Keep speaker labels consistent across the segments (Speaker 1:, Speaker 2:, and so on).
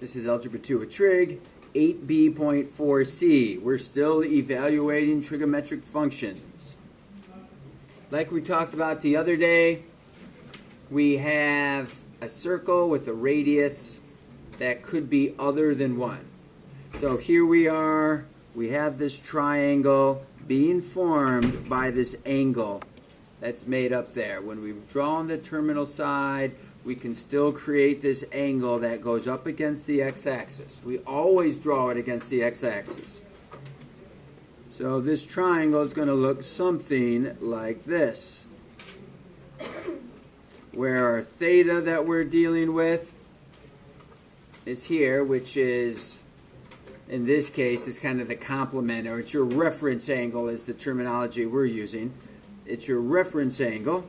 Speaker 1: This is Algebra 2 with Trig, 8b.4c. We're still evaluating trigonometric functions. Like we talked about the other day, we have a circle with a radius that could be other than 1. So here we are, we have this triangle being formed by this angle that's made up there. When we draw on the terminal side, we can still create this angle that goes up against the x-axis. We always draw it against the x-axis. So this triangle is going to look something like this, where our theta that we're dealing with is here, which is, in this case, is kind of the complement, or it's your reference angle is the terminology we're using. It's your reference angle.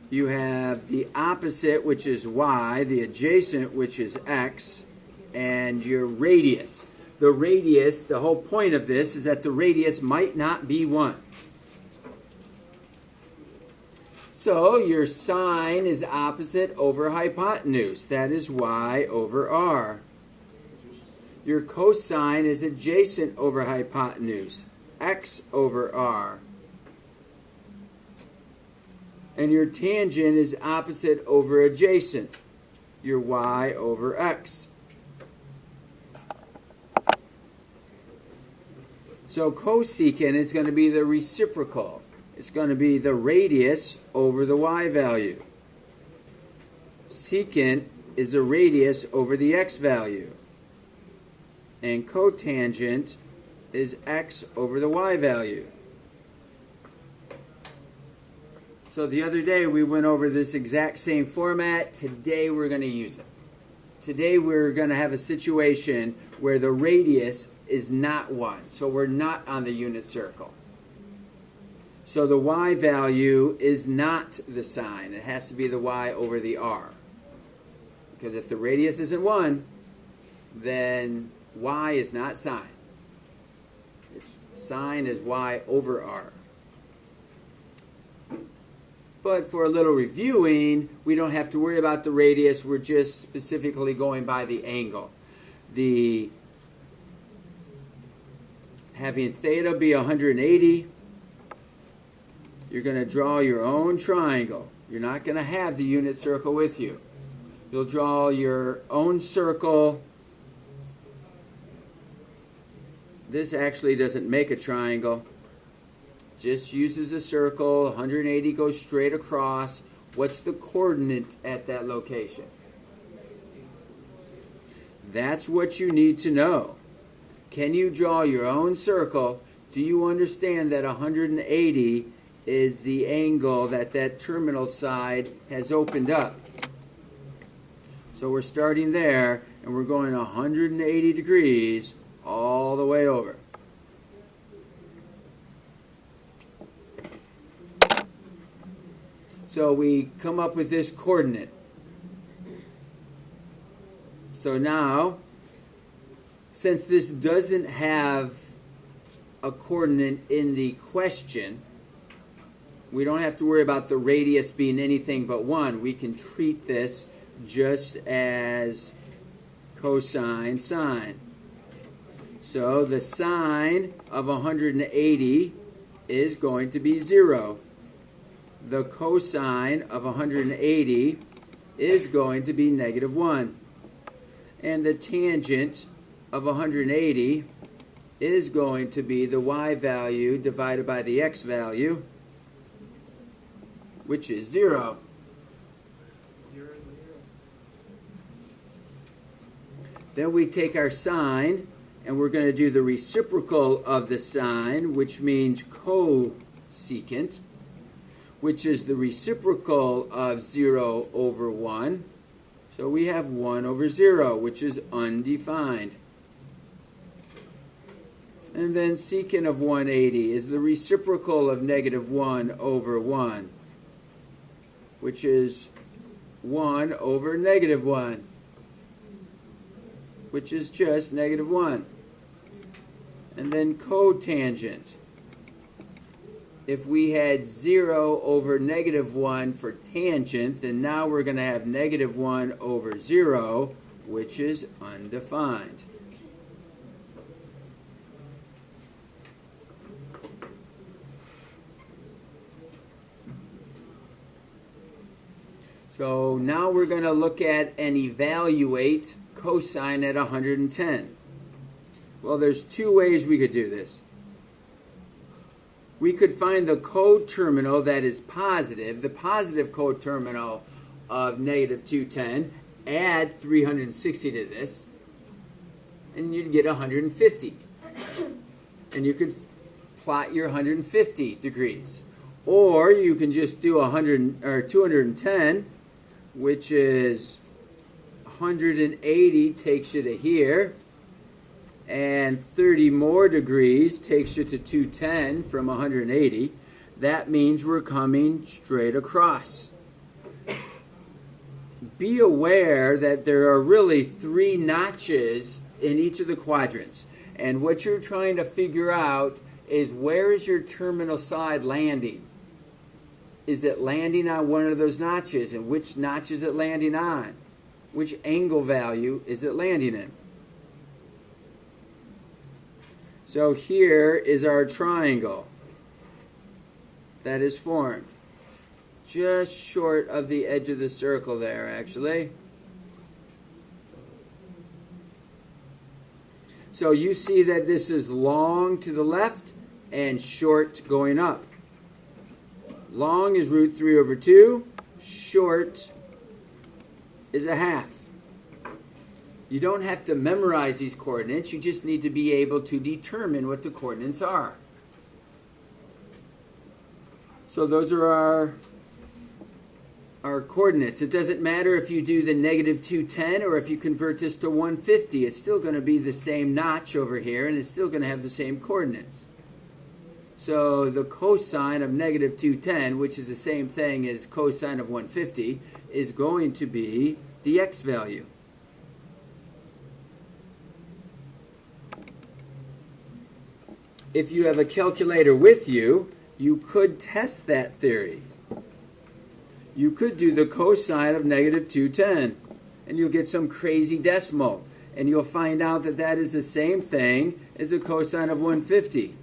Speaker 1: You have the opposite, which is y, the adjacent, which is x, and your radius. The radius, the whole point of this is that the radius might not be 1. So your sine is opposite over hypotenuse. That is y over r. Your cosine is adjacent over hypotenuse, x over r. And your tangent is opposite over adjacent, your y over x. So cosecant is going to be the reciprocal. It's going to be the radius over the y value. Secant is the radius over the x value. And cotangent is x over the y value. So the other day we went over this exact same format. Today we're going to use it. Today we're going to have a situation where the radius is not 1. So we're not on the unit circle. So the y value is not the sine. It has to be the y over the r. Because if the radius isn't 1, then y is not sine. Sine is y over r. But for a little reviewing, we don't have to worry about the radius. We're just specifically going by the angle. Having theta be 180, you're going to draw your own triangle. You're not going to have the unit circle with you. You'll draw your own circle. This actually doesn't make a triangle. Just uses a circle. 180 goes straight across. What's the coordinate at that location? That's what you need to know. Can you draw your own circle? Do you understand that 180 is the angle that that terminal side has opened up? So we're starting there, and we're going 180 degrees all the way over. So we come up with this coordinate. So now, since this doesn't have a coordinate in the question, we don't have to worry about the radius being anything but 1. We can treat this just as cosine sine. So the sine of 180 is going to be 0. The cosine of 180 is going to be negative 1. And the tangent of 180 is going to be the y value divided by the x value, which is 0. Then we take our sine, and we're going to do the reciprocal of the sine, which means cosecant, which is the reciprocal of 0 over 1. So we have 1 over 0, which is undefined. And then secant of 180 is the reciprocal of negative 1 over 1, which is 1 over negative 1, which is just negative 1. And then cotangent. If we had 0 over negative 1 for tangent, then now we're going to have negative 1 over 0, which is undefined. So now we're going to look at and evaluate cosine at 110. Well, there's two ways we could do this. We could find the coterminal that is positive, the positive coterminal of negative 210, add 360 to this, and you'd get 150. And you could plot your 150 degrees. Or you can just do 210, which is 180 takes you to here, and 30 more degrees takes you to 210 from 180. That means we're coming straight across. Be aware that there are really 3 notches in each of the quadrants. And what you're trying to figure out is, where is your terminal side landing? Is it landing on one of those notches? And which notch is it landing on? Which angle value is it landing in? So here is our triangle that is formed. Just short of the edge of the circle there, actually. So you see that this is long to the left and short going up. Long is root 3 over 2. Short is a half. You don't have to memorize these coordinates. You just need to be able to determine what the coordinates are. So those are our coordinates. It doesn't matter if you do the negative 210 or if you convert this to 150. It's still going to be the same notch over here, and it's still going to have the same coordinates. So the cosine of negative 210, which is the same thing as cosine of 150, is going to be the x value. If you have a calculator with you, you could test that theory. You could do the cosine of negative 210, and you'll get some crazy decimal, and you'll find out that that is the same thing as the cosine of 150,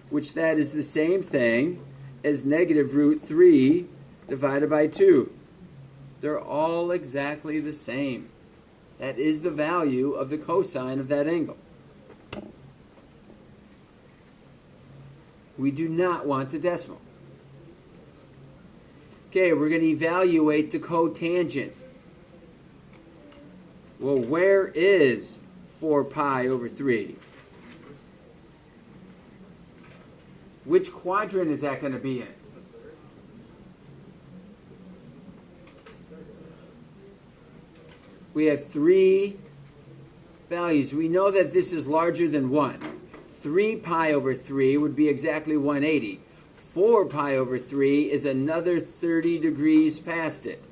Speaker 1: which that is the same thing as negative root 3 divided by 2. They're all exactly the same. That is the value of the cosine of that angle. We do not want the decimal. Okay, we're going to evaluate the cotangent. Well, where is 4 pi over 3? Which quadrant is that going to be in? We have 3 values. We know that this is larger than 1. 3 pi over 3 would be exactly 180. 4 pi over 3 is another 30 degrees past it.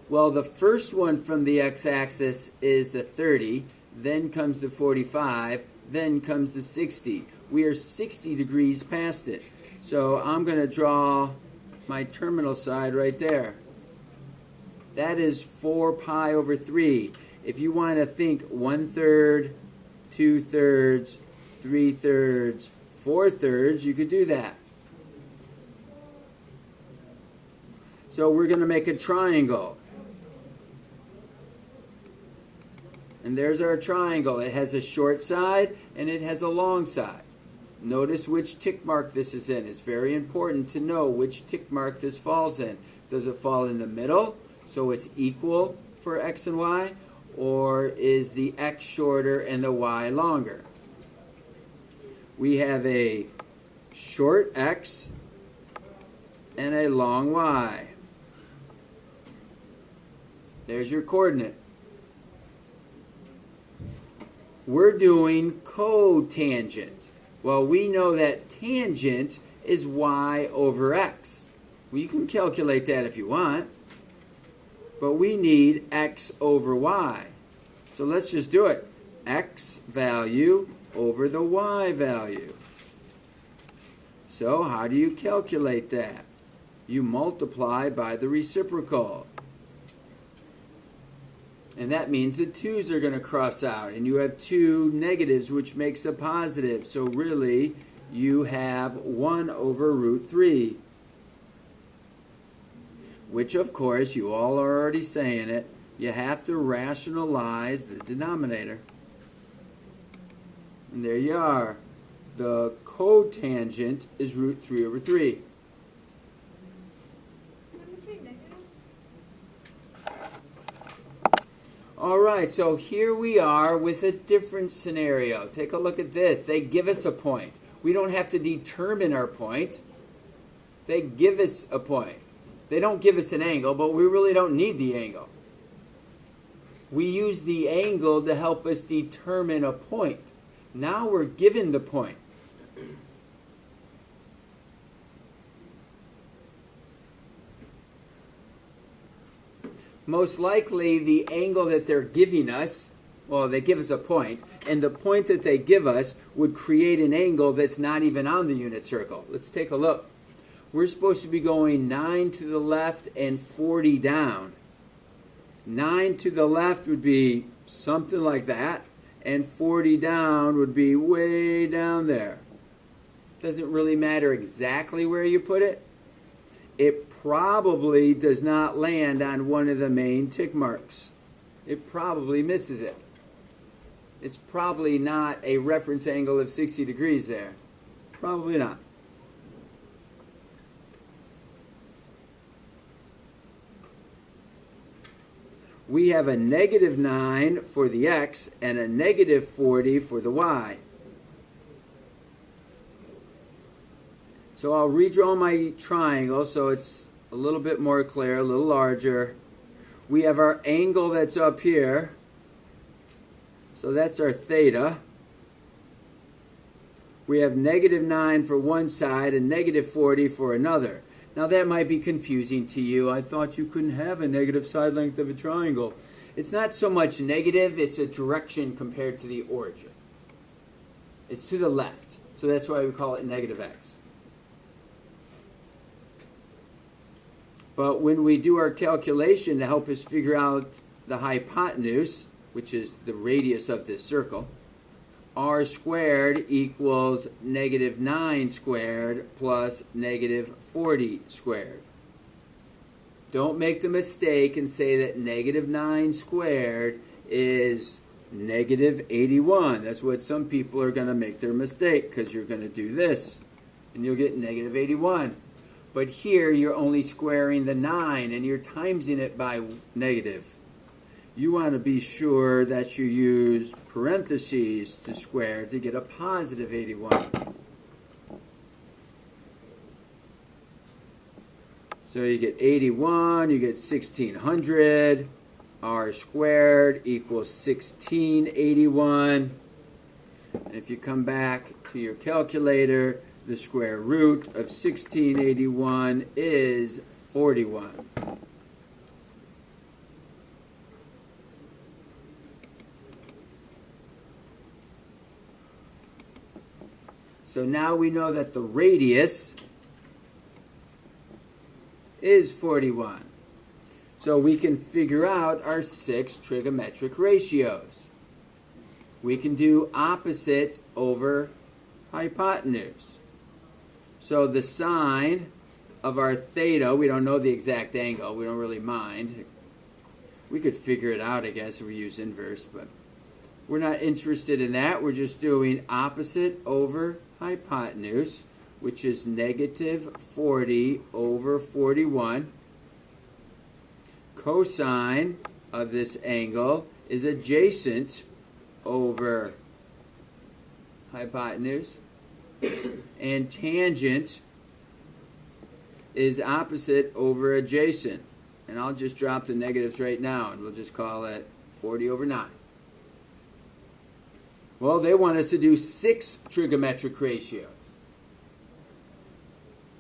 Speaker 1: Well, the first one from the x-axis is the 30, then comes the 45, then comes the 60. We are 60 degrees past it. So I'm going to draw my terminal side right there. That is 4 pi over 3. If you want to think 1/3, 2/3, 3/3, 4/3, you could do that. So we're going to make a triangle. And there's our triangle. It has a short side and it has a long side. Notice which tick mark this is in. It's very important to know which tick mark this falls in. Does it fall in the middle, so it's equal for x and y? Or is the x shorter and the y longer? We have a short x and a long y. There's your coordinate. We're doing cotangent. Well, we know that tangent is y over x. Well, you can calculate that if you want. But we need x over y. So let's just do it. X value over the y value. So how do you calculate that? You multiply by the reciprocal. And that means the 2's are going to cross out. And you have 2 negatives, which makes a positive. So really, you have 1 over root 3. Which, of course, you all are already saying it, you have to rationalize the denominator. And there you are. The cotangent is root 3 over 3. All right, so here we are with a different scenario. Take a look at this. They give us a point. We don't have to determine our point. They give us a point. They don't give us an angle, but we really don't need the angle. We use the angle to help us determine a point. Now we're given the point. Most likely the angle that they're giving us, well, they give us a point, and the point that they give us would create an angle that's not even on the unit circle. Let's take a look. We're supposed to be going 9 to the left and 40 down. 9 to the left would be something like that, and 40 down would be way down there. Doesn't really matter exactly where you put it. It probably does not land on one of the main tick marks. It probably misses it. It's probably not a reference angle of 60 degrees there. Probably not. We have a negative 9 for the x and a negative 40 for the y. So I'll redraw my triangle so it's a little bit more clear, a little larger. We have our angle that's up here. So that's our theta. We have negative 9 for one side and negative 40 for another. Now that might be confusing to you. I thought you couldn't have a negative side length of a triangle. It's not so much negative, it's a direction compared to the origin. It's to the left. So that's why we call it negative x. But when we do our calculation to help us figure out the hypotenuse, which is the radius of this circle, r squared equals negative 9 squared plus negative 40 squared. Don't make the mistake and say that negative 9 squared is negative 81. That's what some people are going to make their mistake, because you're going to do this, and you'll get negative 81. But here you're only squaring the 9 and you're timesing it by negative. You want to be sure that you use parentheses to square to get a positive 81. So you get 81, you get 1600, r squared equals 1681. And if you come back to your calculator, the square root of 1681 is 41. So now we know that the radius is 41. So we can figure out our 6 trigonometric ratios. We can do opposite over hypotenuse. So the sine of our theta, we don't know the exact angle, we don't really mind. We could figure it out, I guess, if we use inverse, but we're not interested in that. We're just doing opposite over hypotenuse, which is negative 40 over 41. Cosine of this angle is adjacent over hypotenuse. And tangent is opposite over adjacent. And I'll just drop the negatives right now, and we'll just call it 40 over 9. Well, they want us to do 6 trigonometric ratios.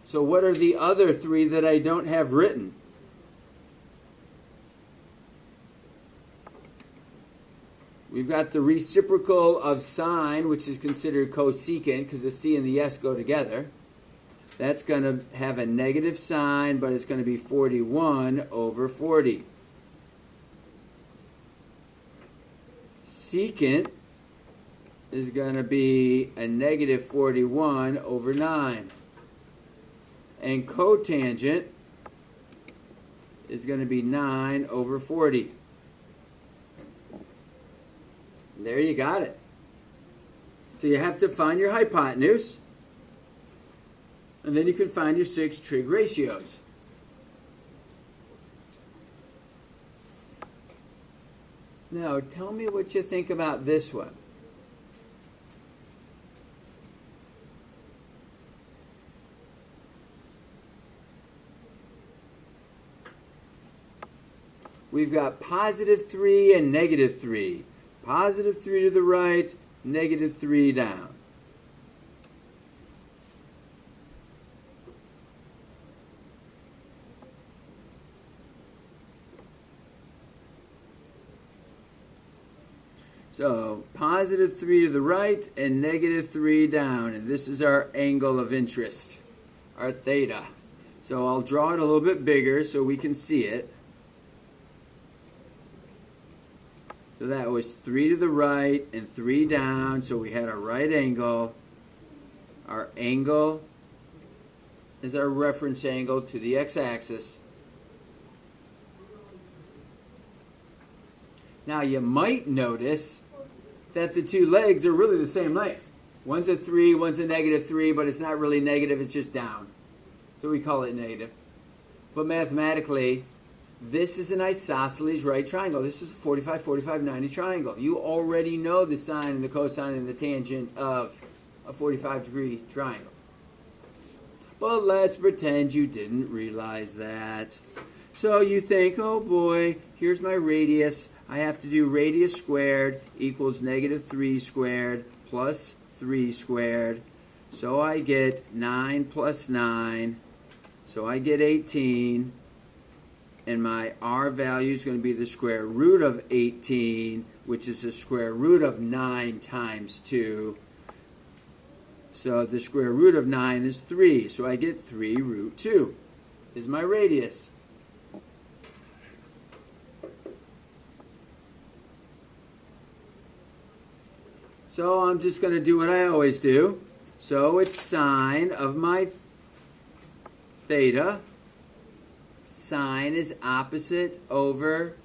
Speaker 1: So what are the other 3 that I don't have written? We've got the reciprocal of sine, which is considered cosecant because the c and the s go together. That's going to have a negative sign, but it's going to be 41 over 40. secant is going to be a negative 41 over 9. And cotangent is going to be 9 over 40. There you got it. So you have to find your hypotenuse, and then you can find your 6 trig ratios. Now, tell me what you think about this one. We've got positive 3 and negative 3. Positive 3 to the right, negative 3 down. So, positive 3 to the right and negative 3 down. And this is our angle of interest, our theta. So I'll draw it a little bit bigger so we can see it. So that was 3 to the right and 3 down, so we had a right angle. Our angle is our reference angle to the x-axis. Now you might notice that the two legs are really the same length. One's a 3, one's a negative 3, but it's not really negative, it's just down. So we call it negative. But mathematically, this is an isosceles right triangle. This is a 45, 45, 90 triangle. You already know the sine and the cosine and the tangent of a 45-degree triangle. But let's pretend you didn't realize that. So you think, oh boy, here's my radius. I have to do radius squared equals negative 3 squared plus 3 squared. So I get 9 plus 9. So I get 18. And my r value is going to be the square root of 18, which is the square root of 9 times 2. So the square root of 9 is 3. So I get 3 root 2 is my radius. So I'm just going to do what I always do. So it's sine of my theta. Sine is opposite over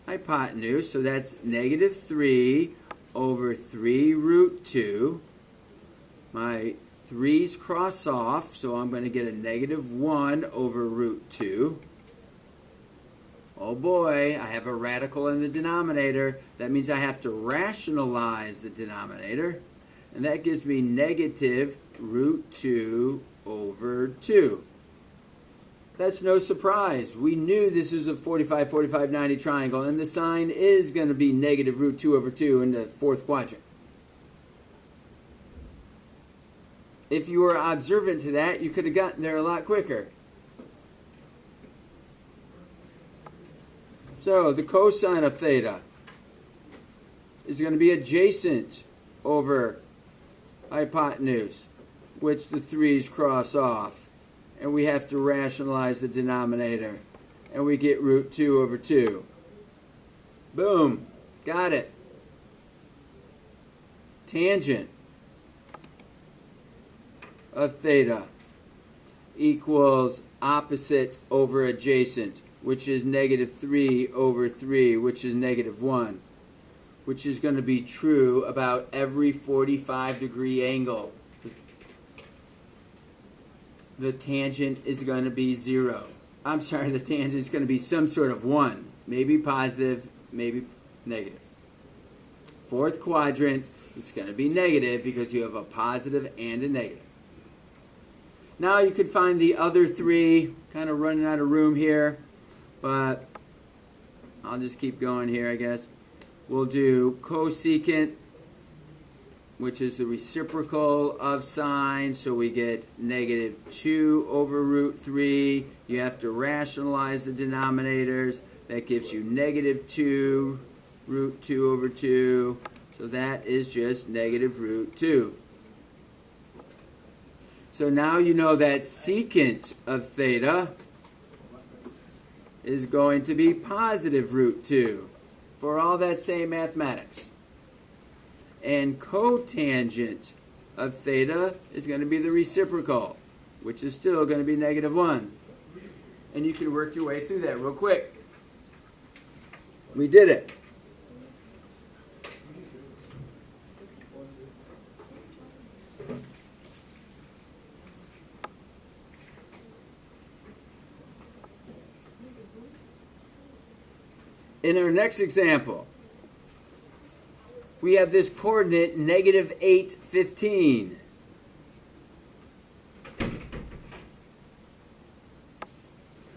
Speaker 1: hypotenuse, so that's negative 3 over 3 root 2. My 3's cross off, so I'm going to get a negative 1 over root 2. Oh boy, I have a radical in the denominator. That means I have to rationalize the denominator, and that gives me negative root 2 over 2. That's no surprise. We knew this is a 45, 45, 90 triangle, and the sine is going to be negative root 2 over 2 in the fourth quadrant. If you were observant to that, you could have gotten there a lot quicker. So the cosine of theta is going to be adjacent over hypotenuse, which the 3's cross off. And we have to rationalize the denominator. And we get root 2 over 2. Boom. Got it. Tangent of theta equals opposite over adjacent, which is negative 3 over 3, which is negative 1, which is going to be true about every 45-degree angle. The tangent is going to be 0. I'm sorry, the tangent is going to be some sort of 1. Maybe positive, maybe negative. Fourth quadrant, it's going to be negative because you have a positive and a negative. Now you could find the other 3, kind of running out of room here, but I'll just keep going here, I guess. We'll do cosecant, which is the reciprocal of sine, so we get negative 2 over root 3. You have to rationalize the denominators. That gives you negative 2 root 2 over 2. So that is just negative root 2. So now you know that secant of theta is going to be positive root 2. for all that same mathematics. And cotangent of theta is going to be the reciprocal, which is still going to be -1. And you can work your way through that real quick. We did it. In our next example, we have this coordinate -8, 15.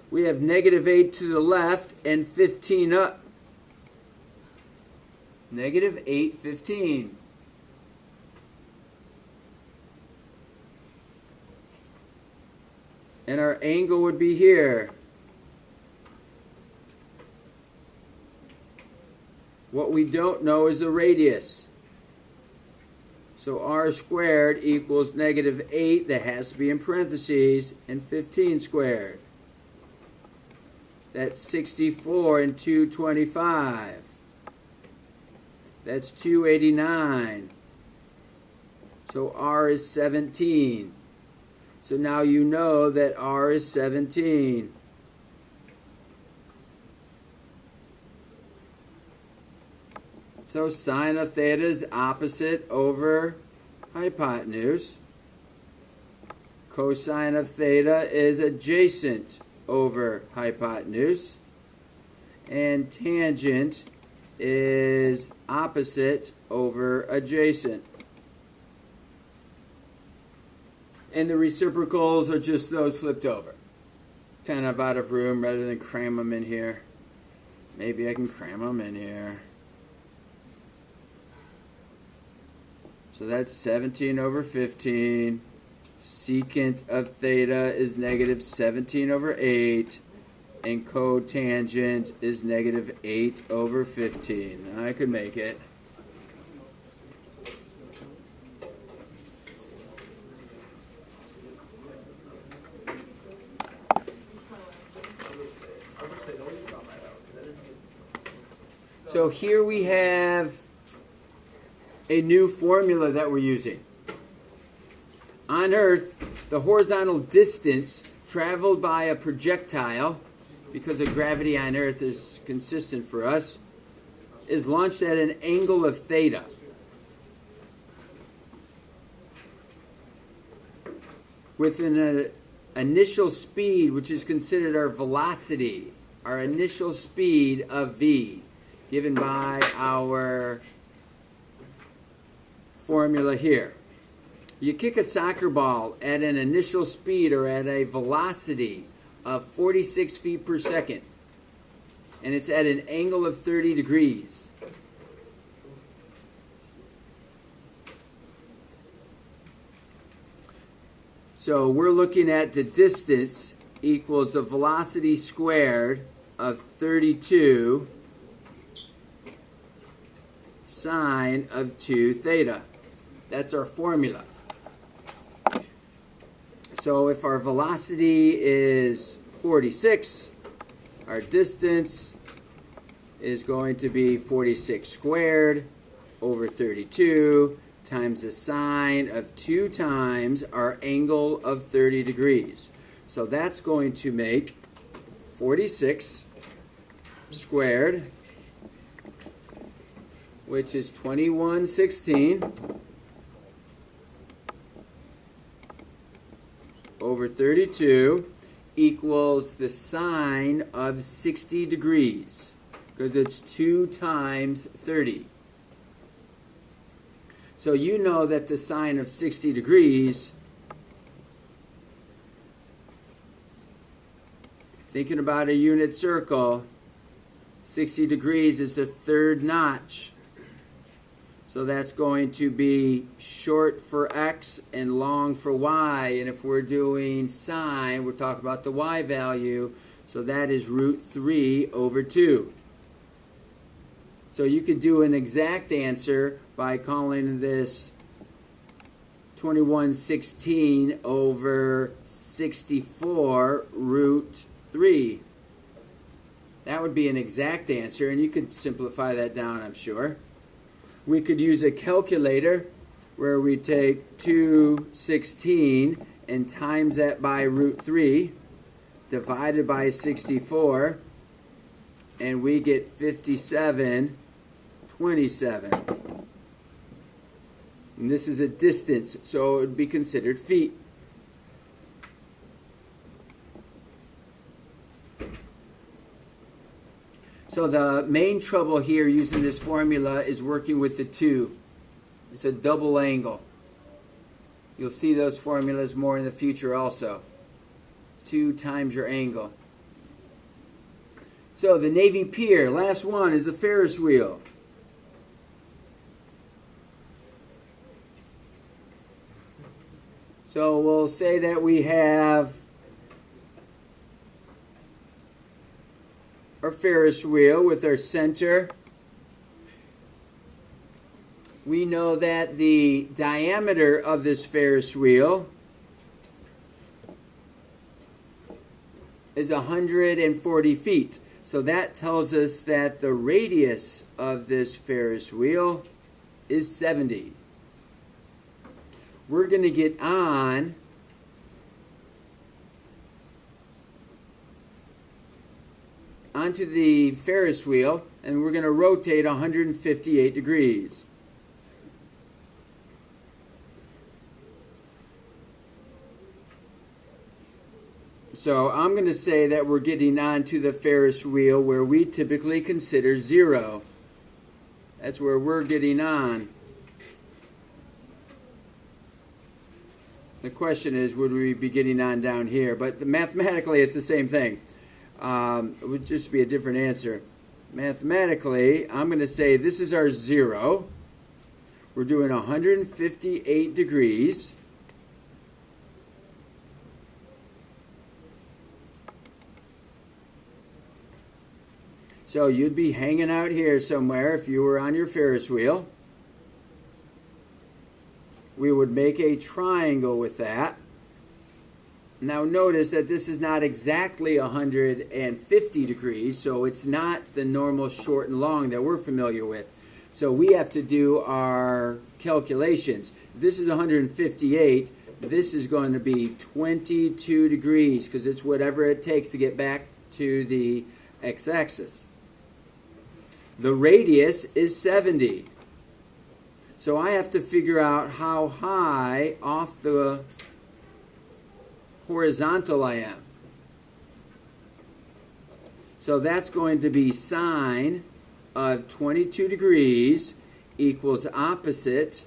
Speaker 1: We have -8 to the left and 15 up. -8, 15. And our angle would be here. What we don't know is the radius. So r squared equals -8, that has to be in parentheses, and 15 squared. That's 64 and 225. That's 289. So r is 17. So now you know that r is 17. So sine of theta is opposite over hypotenuse. Cosine of theta is adjacent over hypotenuse. And tangent is opposite over adjacent. And the reciprocals are just those flipped over. Kind of out of room rather than cram them in here. Maybe I can cram them in here. So that's 17 over 15. Secant of theta is -17 over 8. And cotangent is -8 over 15. I could make it. So here we have a new formula that we're using. On Earth, the horizontal distance traveled by a projectile, because of gravity on Earth is consistent for us, is launched at an angle of theta. With an initial speed, which is considered our velocity, our initial speed of v, given by our formula here. You kick a soccer ball at an initial speed or at a velocity of 46 feet per second, and it's at an angle of 30 degrees. So we're looking at the distance equals the velocity squared of 32 sine of 2 theta. That's our formula. So if our velocity is 46, our distance is going to be 46 squared over 32 times the sine of 2 times our angle of 30 degrees. So that's going to make 46 squared, which is 2116 over 32 equals the sine of 60 degrees, because it's 2 times 30. So you know that the sine of 60 degrees, thinking about a unit circle, 60 degrees is the 3rd notch. So that's going to be short for x and long for y. And if we're doing sine, we're talking about the y value. So that is √3 over 2. So you could do an exact answer by calling this 2116 over 64 √3. That would be an exact answer, and you could simplify that down, I'm sure. We could use a calculator where we take 216 and times that by root 3 divided by 64, and we get 57/27. And this is a distance, so it would be considered feet. So the main trouble here using this formula is working with the 2. It's a double angle. You'll see those formulas more in the future also. 2 times your angle. So the Navy pier, last one, is the Ferris wheel. So we'll say that we have our Ferris wheel with our center. We know that the diameter of this Ferris wheel is 140 feet. So that tells us that the radius of this Ferris wheel is 70. We're going to get onto the Ferris wheel, and we're going to rotate 158 degrees. So I'm going to say that we're getting onto the Ferris wheel where we typically consider 0. That's where we're getting on. The question is, would we be getting on down here? But mathematically, it's the same thing. It would just be a different answer. Mathematically, I'm going to say this is our 0. We're doing 158 degrees. So you'd be hanging out here somewhere if you were on your Ferris wheel. We would make a triangle with that. Now notice that this is not exactly 150 degrees, so it's not the normal short and long that we're familiar with. So we have to do our calculations. If this is 158, this is going to be 22 degrees because it's whatever it takes to get back to the x-axis. The radius is 70. So I have to figure out how high off the horizontal I am. So that's going to be sine of 22 degrees equals opposite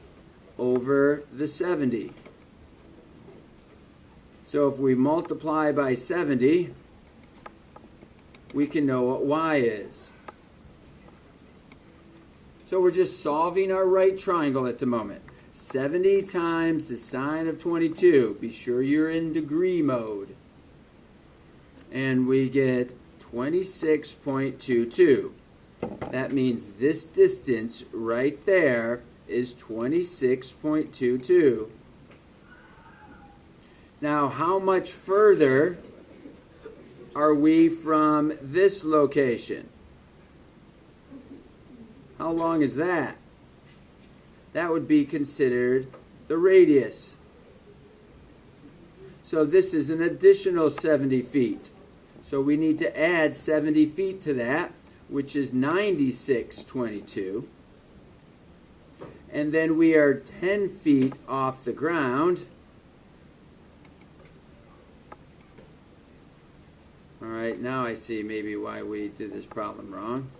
Speaker 1: over the 70. So if we multiply by 70, we can know what y is. So we're just solving our right triangle at the moment. 70 times the sine of 22. Be sure you're in degree mode. And we get 26.22. That means this distance right there is 26.22. Now, how much further are we from this location? How long is that? That would be considered the radius. So this is an additional 70 feet. So we need to add 70 feet to that, which is 96.22. And then we are 10 feet off the ground. All right, now I see maybe why we did this problem wrong.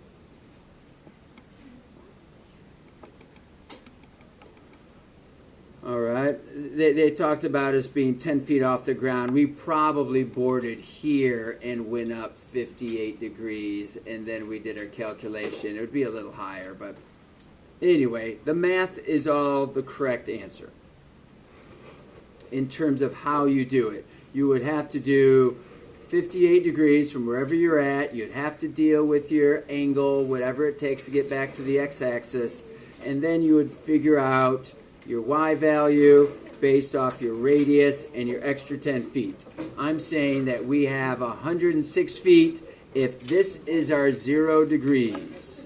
Speaker 1: All right, they talked about us being 10 feet off the ground. We probably boarded here and went up 58 degrees, and then we did our calculation. It would be a little higher, but anyway, the math is all the correct answer in terms of how you do it. You would have to do 58 degrees from wherever you're at. You'd have to deal with your angle, whatever it takes to get back to the x-axis, and then you would figure out your y value based off your radius and your extra 10 feet. I'm saying that we have 106 feet if this is our 0 degrees,